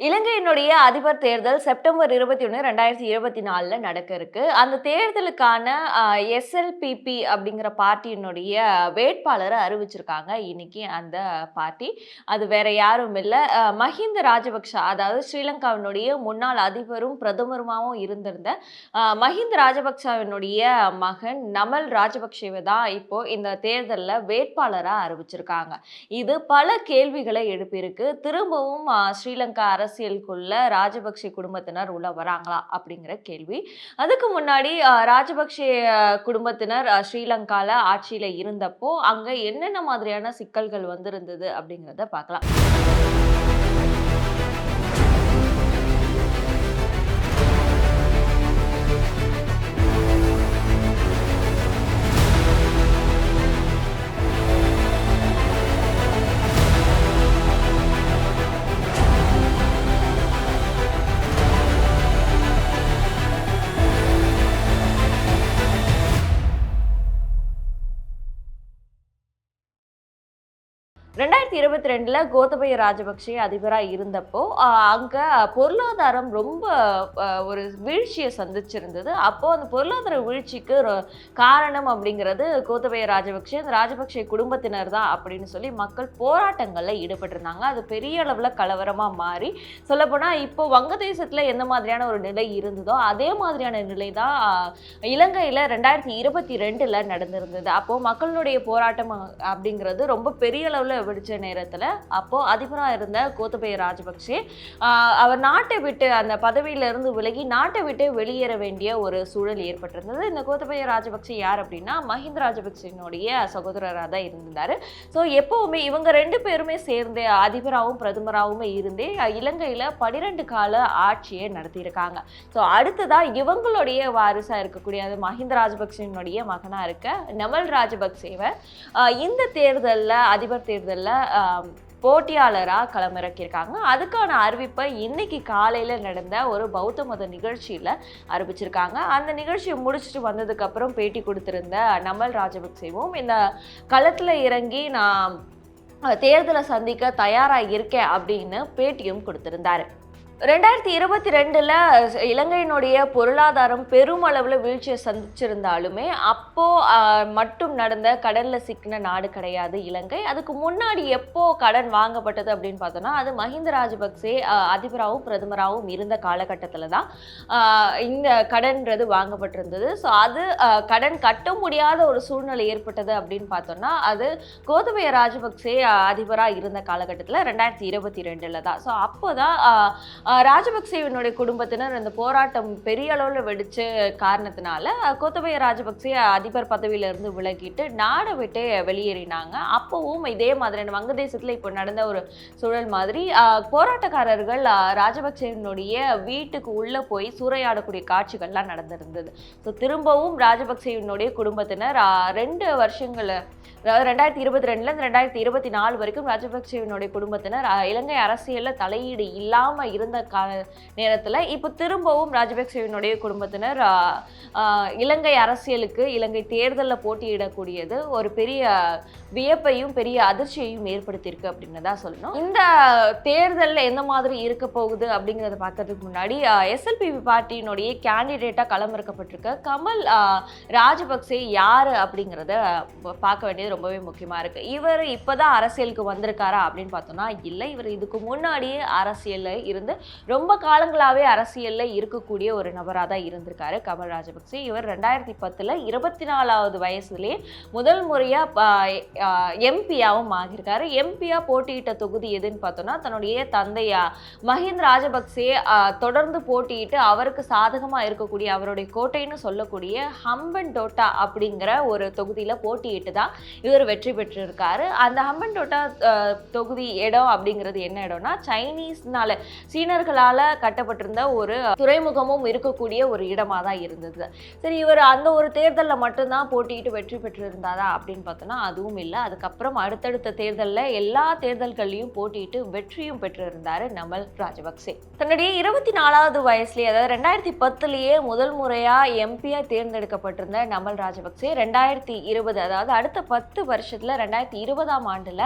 இலங்கையினுடைய அதிபர் தேர்தல் செப்டம்பர் 21, 2024 நடக்க இருக்கு. அந்த தேர்தலுக்கான எஸ்எல்பிபி அப்படிங்கிற பார்ட்டியினுடைய வேட்பாளர அறிவிச்சிருக்காங்க இன்னைக்கு அந்த பார்ட்டி. அது வேற யாரும் இல்ல. மஹிந்த ராஜபக்ஷ அதாவது ஸ்ரீலங்காவினுடைய முன்னாள் அதிபரும் பிரதமருமாவும் இருந்திருந்த மஹிந்த ராஜபக்ஷவினுடைய மகன் நமல் ராஜபக்ஷவை தான் இப்போ இந்த தேர்தல்ல வேட்பாளரா அறிவிச்சிருக்காங்க. இது பல கேள்விகளை எழுப்பியிருக்கு. திரும்பவும் ஸ்ரீலங்கா அரசியலுக்குள்ள ராஜபக்ஷ குடும்பத்தினர் உள்ள வராங்களா அப்படிங்கிற கேள்வி. அதுக்கு முன்னாடி ராஜபக்ஷ குடும்பத்தினர் ஸ்ரீலங்கால ஆட்சியில இருந்தப்போ அங்க என்னென்ன மாதிரியான சிக்கல்கள் வந்திருந்தது அப்படிங்கிறத பார்க்கலாம். 2022ல கோத்தபய ராஜபக்ஷே அதிபரா இருந்தப்போ, அங்க பொருளாதாரம் ரொம்ப ஒரு வீழ்ச்சிய சந்திச்சிருந்தது. அப்போ அந்த பொருளாதார வீழ்ச்சிக்கு காரணம் அப்படிங்கிறது கோத்தபய ராஜபக்ஷே, அந்த ராஜபக்ஷே குடும்பத்தினர் தான் அப்படின்னு சொல்லி மக்கள் போராட்டங்கள்ல ஈடுபட்டிருந்தாங்க. அது பெரிய அளவுல கலவரமா மாறி, சொல்லப்போனா இப்போ வங்கதேசத்துல எந்த மாதிரியான ஒரு நிலை இருந்ததோ, அதே மாதிரியான நிலை தான் இலங்கையில 2022ல நடந்திருந்தது. அப்போ மக்களுடைய போராட்டம் அப்படிங்கிறது ரொம்ப பெரிய அளவுல வெடிச்ச நேரத்துல அப்போ அதிபரா இருந்த கோத்தபய ராஜபக்ஷே அவர் நாட்டை விட்டு அந்த பதவியில இருந்து விலகி நாட்டை விட்டு வெளியேற வேண்டிய ஒரு சூழல் ஏற்பட்டிருந்தது. இந்த கோத்தபய ராஜபக்ஷே யார் அப்படின்னா மஹிந்த ராஜபக்ஷனுடைய சகோதரராக தான் இருந்தாரு. ஸோ எப்பவுமே இவங்க ரெண்டு பேருமே சேர்ந்து அதிபராகவும் பிரதமராகவும் இருந்தே இலங்கையில 12 கால ஆட்சியை நடத்தியிருக்காங்க. ஸோ அடுத்ததான் இவங்களுடைய வாரிசா இருக்கக்கூடிய அது மஹிந்த ராஜபக்ஷனுடைய மகனா இருக்க நமல் ராஜபக்சேவை இந்த தேர்தலில் அதிபர் தேர்தலில் போட்டியாளராக களமிறக்கியிருக்காங்க. அதுக்கான அறிவிப்பை இன்னைக்கு காலையில் நடந்த ஒரு பௌத்த மத நிகழ்ச்சியில் அறிவிச்சிருக்காங்க. அந்த நிகழ்ச்சியை முடிச்சுட்டு வந்ததுக்கப்புறம் பேட்டி கொடுத்திருந்த நமல் ராஜபக்சேவும் இந்த களத்தில் இறங்கி நான் தேர்தலை சந்திக்க தயாராக இருக்கேன் அப்படின்னு பேட்டியும் கொடுத்திருந்தாரு. 2022ல இலங்கையினுடைய பொருளாதாரம் பெருமளவில் வீழ்ச்சியை சந்திச்சிருந்தாலுமே அப்போ மட்டும் நடந்த கடன்ல சிக்கின நாடு கிடையாது இலங்கை. அதுக்கு முன்னாடி எப்போ கடன் வாங்கப்பட்டது அப்படின்னு பார்த்தோம்னா அது மஹிந்த ராஜபக்சே அதிபராகவும் பிரதமராகவும் இருந்த காலகட்டத்தில் தான் இந்த கடன்றது வாங்கப்பட்டிருந்தது. ஸோ அது கடன் கட்ட முடியாத ஒரு சூழ்நிலை ஏற்பட்டது அப்படின்னு பார்த்தோம்னா அது கோத்தபய ராஜபக்சே அதிபராக இருந்த காலகட்டத்தில் 2022ல தான். ஸோ அப்போதான் ராஜபக்சேவினுடைய குடும்பத்தினர் அந்த போராட்டம் பெரிய அளவில் வெடிச்ச காரணத்தினால கோத்தபய ராஜபக்சே அதிபர் பதவியிலிருந்து விலகிட்டு நாடை விட்டு வெளியேறினாங்க. அப்பவும் இதே மாதிரியான வங்கதேசத்தில் இப்போ நடந்த ஒரு சூழல் மாதிரி போராட்டக்காரர்கள் ராஜபக்சேவினுடைய வீட்டுக்கு உள்ள போய் சூறையாடக்கூடிய காட்சிகள்லாம் நடந்திருந்தது. ஸோ திரும்பவும் ராஜபக்சேவினுடைய குடும்பத்தினர் 2 வருஷங்கள், அதாவது 2022ல 2024 வரைக்கும் ராஜபக்சேவினுடைய குடும்பத்தினர் இலங்கை அரசியலில் தலையீடு இல்லாமல் இருந்த நேரத்தில் இப்போ திரும்பவும் ராஜபக்சேவினுடைய குடும்பத்தினர் இலங்கை அரசியலுக்கு இலங்கை தேர்தலில் போட்டியிடக்கூடியது ஒரு பெரிய வியப்பையும் பெரிய அதிர்ச்சியையும் ஏற்படுத்தியிருக்கு அப்படின்னு தான் சொல்லணும். இந்த தேர்தலில் எந்த மாதிரி இருக்க போகுது அப்படிங்கிறத பார்க்கறதுக்கு முன்னாடி எஸ்எல்பிபி பார்ட்டியினுடைய கேண்டிடேட்டாக களமிறக்கப்பட்டிருக்க கமல் ராஜபக்சே யார் அப்படிங்கிறத பார்க்க வேண்டியது ரொம்பவே முக்கியமாக இருக்குது. இவர் இப்போதான் அரசியலுக்கு வந்திருக்காரா அப்படின்னு பார்த்தோம்னா இல்லை, இவர் இதுக்கு முன்னாடியே அரசியலில் இருந்து ரொம்ப காலங்களாகவே அரசியலில் இருக்கக்கூடிய ஒரு நபராக தான் இருந்திருக்காரு கமல் ராஜபக்சே. இவர் 2010ல் 24வது வயசுலேயே முதல் முறையாக எம்பியாவும் ஆகியிருக்காரு. எம்பியா போட்டியிட்ட தொகுதி எதுன்னு பார்த்தோம்னா தன்னுடைய தந்தையா மஹிந்த ராஜபக்சே தொடர்ந்து போட்டியிட்டு அவருக்கு சாதகமாக இருக்கக்கூடிய அவருடைய கோட்டைன்னு சொல்லக்கூடிய ஹம்பன்டோட்டா அப்படிங்கிற ஒரு தொகுதியில் போட்டியிட்டு தான் இவர் வெற்றி பெற்றிருக்காரு. அந்த ஹம்பன்டோட்டா தொகுதி இடம் அப்படிங்கிறது என்ன இடம்னா சீனர்களால் கட்டப்பட்டிருந்த ஒரு துறைமுகமும் இருக்கக்கூடிய ஒரு இடமா தான் இருந்தது. சரி, இவர் அந்த ஒரு தேர்தலில் மட்டும்தான் போட்டியிட்டு வெற்றி பெற்றிருந்தாரா அப்படின்னு பார்த்தோம்னா அதுவும் இல்லை. அதுக்கப்புறம் அடுத்தடுத்த தேர்தலில் எல்லா தேர்தல்கள்லையும் போட்டியிட்டு வெற்றியும் பெற்றிருந்தார் நமல் ராஜபக்சே. தன்னுடைய 24வது வயசுலேயே, அதாவது 2010லேயே முதல் முறையாக எம்பியாக தேர்ந்தெடுக்கப்பட்டிருந்த நமல் ராஜபக்சே 2020, அதாவது அடுத்த 10 வருஷத்தில் 2020ஆம் ஆண்டில்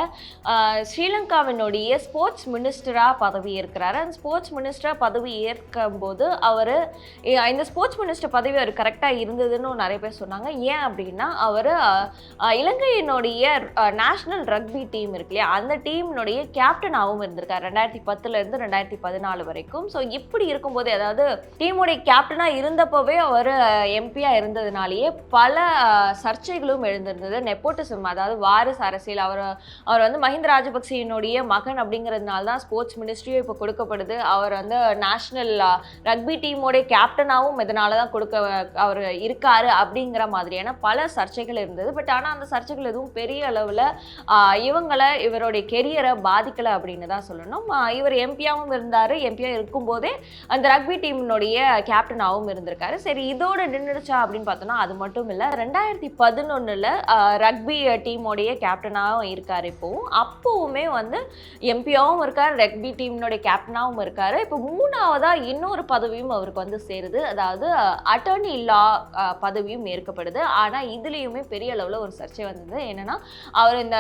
ஸ்ரீலங்காவினுடைய ஸ்போர்ட்ஸ் மினிஸ்டராக பதவி இருக்கிறார். அந்த ஸ்போர்ட்ஸ் மினிஸ்டர் பதவி ஏற்கும்போது அவர் இந்த ஸ்போர்ட்ஸ் மினிஸ்டர் பதவி அவர் கரெக்டாக இருந்ததுன்னு நிறைய பேர் சொன்னாங்க. ஏன் அப்படின்னா அவர் இலங்கையினுடைய நேஷனல் ரக்பி டீம் இருக்கு இல்லையா, அந்த டீமினுடைய கேப்டனாகவும் இருந்திருக்கார் 2010 2014 வரைக்கும். ஸோ இப்படி இருக்கும்போது, அதாவது டீமுடைய கேப்டனாக இருந்தப்போவே அவர் எம்பியாக இருந்ததுனாலேயே பல சர்ச்சைகளும் எழுந்திருந்தது. நெப்போட்டிசம், அதாவது வாரிசு அரசியல். அவர் வந்து மஹிந்த ராஜபக்சேயினுடைய மகன் அப்படிங்கிறதுனால தான் ஸ்போர்ட்ஸ் மினிஸ்ட்ரியும் இப்போ கொடுக்கப்படுது. அவர் வந்து நேஷனல் ரக்பி டீமோடைய கேப்டனாகவும் இதனால தான் அவர் இருக்காரு அப்படிங்கிற மாதிரியான பல சர்ச்சைகள் இருந்தது. பட் ஆனால் அந்த சர்ச்சைகள் எதுவும் பெரிய அளவில் இவருடைய கெரியரை பாதிக்கலை அப்படின்னு தான் சொல்லணும். இவர் எம்பியாகவும் இருந்தார். எம்பியாக இருக்கும்போதே அந்த ரக்பி டீமினுடைய கேப்டனாகவும் இருந்திருக்காரு. சரி, இதோட நின்றுச்சா அப்படின்னு பார்த்தோம்னா அது மட்டும் இல்லை. 2011 ரக்பி டீமோடைய கேப்டனாகவும் இருக்கார். அப்போவுமே வந்து எம்பியாகவும் இருக்கார், ரக்பி டீமினுடைய கேப்டனாகவும் இருக்கார். இப்போ மூணாவதாக இன்னொரு பதவியும் அவருக்கு வந்து சேருது. அதாவது அட்டர்னி லா பதவியும் ஏற்கப்படுது. ஆனால் இதுலேயுமே பெரிய அளவில் ஒரு சர்ச்சை வந்தது. என்னன்னா, அவர் இந்த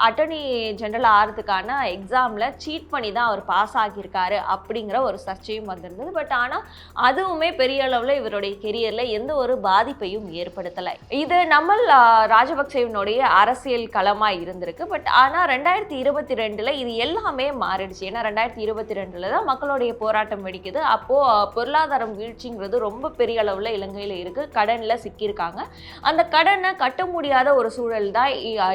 அட்டர்னி ஜெனரல் ஆகிறதுக்கான எக்ஸாமில் சீட் பண்ணி தான் அவர் பாஸ் ஆகியிருக்காரு அப்படிங்கிற ஒரு சர்ச்சையும் வந்திருந்தது. பட் ஆனால் அதுவுமே பெரிய அளவில் இவருடைய கெரியரில் எந்த ஒரு பாதிப்பையும் ஏற்படுத்தலை. இது நம்மள் ராஜபக்சேவினுடைய அரசியல் களமாக இருந்திருக்கு. பட் ஆனால் 2022 இது எல்லாமே மாறிடுச்சு. ஏன்னா 2022 தான் மக்களுடைய போராட்டம் வெடிக்குது. அப்போது பொருளாதாரம் வீழ்ச்சிங்கிறது ரொம்ப பெரிய அளவில் இலங்கையில் இருக்குது. கடனில் சிக்கியிருக்காங்க. அந்த கடனை கட்ட முடியாத ஒரு சூழல் தான்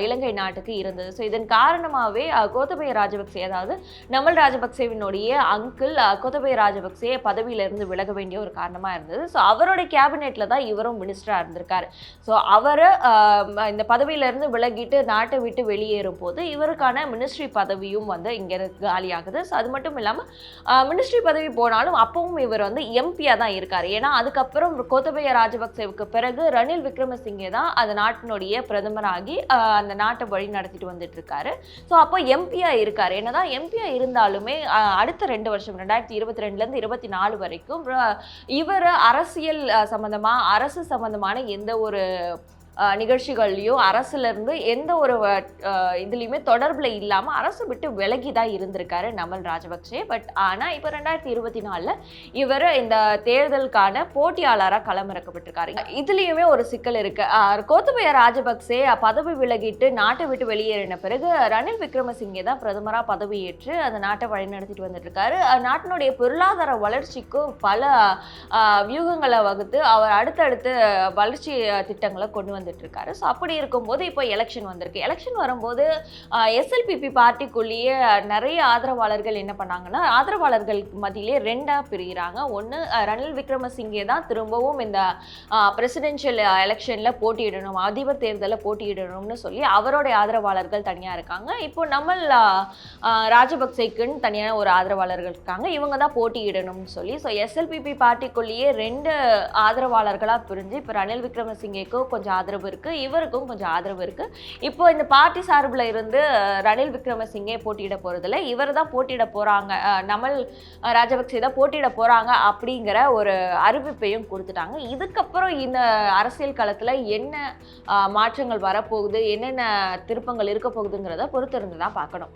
இலங்கை நாட்டுக்கு இருந்தது. ஸோ இதன் காரணமாகவே கோத்தபய ராஜபக்சே, அதாவது நமல் ராஜபக்சேவினுடைய அங்கிள் கோத்தபய ராஜபக்சே பதவியிலிருந்து விலக வேண்டிய ஒரு காரணமாக இருந்தது. ஸோ அவருடைய கேபினெட்டில் தான் இவரும் மினிஸ்டராக இருந்திருக்காரு. ஸோ அவர் இந்த பதவியிலிருந்து விலகிட்டு நாட்டை விட்டு வெளியேறும் போது இவருக்கான மினிஸ்ட்ரி பதவியும் வந்து இங்கே காலியாகுது. ஸோ அது மட்டும் இல்லாமல் மினிஸ்ட்ரி பதவி போனாலும் அப்பவும் இவர் வந்து எம்பியாக தான் இருக்கார். ஏன்னா அதுக்கப்புறம் கோத்தபய ராஜபக்சேவுக்கு பிறகு ரணில் விக்ரமசிங்கே தான் அந்த நாட்டினுடைய பிரதமராகி அந்த நாட்டை வழி நடத்திட்டு வந்துட்டு இருக்காரு. ஸோ அப்போ எம்பியாக இருக்கார். என்னதான் எம்பியாக இருந்தாலுமே அடுத்த 2 வருஷம் 2022 24 வரைக்கும் இவர் அரசியல் சம்பந்தமாக, அரசு சம்பந்தமான எந்த ஒரு நிகழ்ச்சிகள்லையும் அரசுலேருந்து எந்த ஒரு இதுலேயுமே தொடர்பில் இல்லாமல் அரசு விட்டு விலகி தான் இருந்திருக்காரு நமல் ராஜபக்சே. பட் ஆனால் இப்போ 2024 இவர் இந்த தேர்தலுக்கான போட்டியாளராக களமிறக்கப்பட்டிருக்காரு. இதுலேயுமே ஒரு சிக்கல் இருக்குது. கோத்தபய ராஜபக்சே பதவி விலகிட்டு நாட்டை விட்டு வெளியேறின பிறகு ரணில் விக்ரமசிங்கே தான் பிரதமராக பதவியேற்று அந்த நாட்டை வழிநடத்திட்டு வந்துட்டு இருக்காரு. நாட்டினுடைய பொருளாதார வளர்ச்சிக்கும் பல வியூகங்களை வகுத்து அவர் அடுத்தடுத்து வளர்ச்சி திட்டங்களை கொண்டு வந்துட்டு இருக்காரு. ஸோ அப்படி இருக்கும்போது இப்போ எலெக்ஷன் வந்திருக்கு. எலெக்ஷன் வரும்போது எஸ்எல்பிபி பார்ட்டிக்குள்ளேயே நிறைய ஆதரவாளர்கள் என்ன பண்ணாங்கன்னா, ஆதரவாளர்கள் மத்தியிலே 2ஆக பிரிகிறாங்க. ஒன்று, ரணில் விக்ரமசிங்கே தான் திரும்பவும் இந்த பிரசிடென்ஷியல் எலெக்ஷனில் போட்டியிடணும், அதிபர் தேர்தலில் போட்டியிடணும்னு சொல்லி அவருடைய ஆதரவாளர்கள் தனியாக இருக்காங்க. இப்போ நம்மள் ராஜபக்சேக்குன்னு தனியான ஒரு ஆதரவாளர்கள் இருக்காங்க. இவங்க தான் போட்டியிடணும்னு சொல்லி. ஸோ எஸ்எல்பிபி பார்ட்டிக்குள்ளேயே 2 ஆதரவாளர்களாக பிரிஞ்சு இப்போ ரணில் விக்ரமசிங்கேக்கும் கொஞ்சம் ஆதரவு இருக்கு, இவருக்கும் கொஞ்சம் ஆதரவு இருக்கு. இப்போ இந்த பார்ட்டி சார்பில் இருந்து ரணில் விக்ரமசிங்கே போட்டியிட போறதில்ல, இவர் தான் போட்டியிட போறாங்க, நமல் ராஜபக்சே தான் போட்டியிட போறாங்க அப்படிங்கிற ஒரு அறிவிப்பையும் கொடுத்துட்டாங்க. இதுக்கப்புறம் இந்த அரசியல் களத்தில் என்ன மாற்றங்கள் வரப்போகுது, என்னென்ன திருப்பங்கள் இருக்க போகுதுங்கிறத பொறுத்திருந்து தான் பார்க்கணும்.